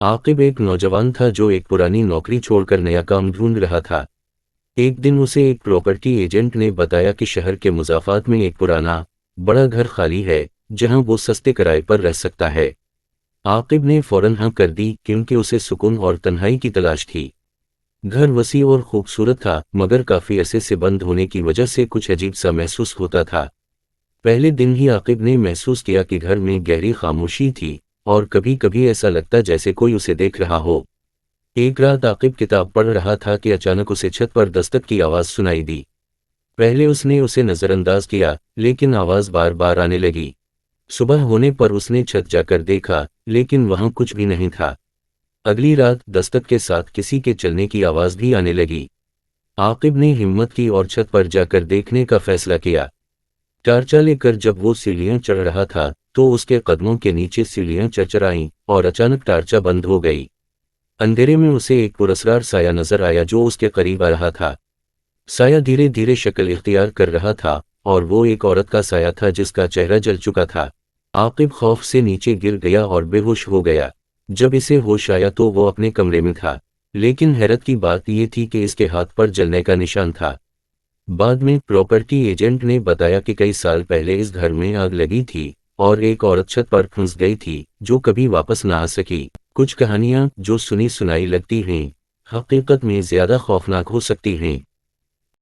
عاقب ایک نوجوان تھا جو ایک پرانی نوکری چھوڑ کر نیا کام ڈھونڈ رہا تھا۔ ایک دن اسے ایک پراپرٹی ایجنٹ نے بتایا کہ شہر کے مضافات میں ایک پرانا بڑا گھر خالی ہے جہاں وہ سستے کرائے پر رہ سکتا ہے۔ عاقب نے فوراً ہاں کر دی کیونکہ اسے سکون اور تنہائی کی تلاش تھی۔ گھر وسیع اور خوبصورت تھا مگر کافی عرصے سے بند ہونے کی وجہ سے کچھ عجیب سا محسوس ہوتا تھا۔ پہلے دن ہی عاقب نے محسوس کیا کہ گھر میں گہری خاموشی تھی اور کبھی کبھی ایسا لگتا جیسے کوئی اسے دیکھ رہا ہو۔ ایک رات عاقب کتاب پڑھ رہا تھا کہ اچانک اسے چھت پر دستک کی آواز سنائی دی۔ پہلے اس نے اسے نظر انداز کیا لیکن آواز بار بار آنے لگی۔ صبح ہونے پر اس نے چھت جا کر دیکھا لیکن وہاں کچھ بھی نہیں تھا۔ اگلی رات دستک کے ساتھ کسی کے چلنے کی آواز بھی آنے لگی۔ عاقب نے ہمت کی اور چھت پر جا کر دیکھنے کا فیصلہ کیا۔ ٹارچا لے کر جب وہ سیڑھیاں چڑھ رہا تھا تو اس کے قدموں کے نیچے سیڑھیاں چرچرائیں اور اچانک ٹارچا بند ہو گئی۔ اندھیرے میں اسے ایک پراسرار سایہ نظر آیا جو اس کے قریب آ رہا تھا۔ سایہ دھیرے دھیرے شکل اختیار کر رہا تھا اور وہ ایک عورت کا سایہ تھا جس کا چہرہ جل چکا تھا۔ عاقب خوف سے نیچے گر گیا اور بے ہوش ہو گیا۔ جب اسے ہوش آیا تو وہ اپنے کمرے میں تھا، لیکن حیرت کی بات یہ تھی کہ اس کے ہاتھ پر جلنے کا نشان تھا۔ بعد میں پراپرٹی ایجنٹ نے بتایا کہ کئی سال پہلے اس گھر میں آگ لگی تھی اور ایک عورت چھت پر پھنس گئی تھی جو کبھی واپس نہ آ سکی۔ کچھ کہانیاں جو سنی سنائی لگتی ہیں حقیقت میں زیادہ خوفناک ہو سکتی ہیں۔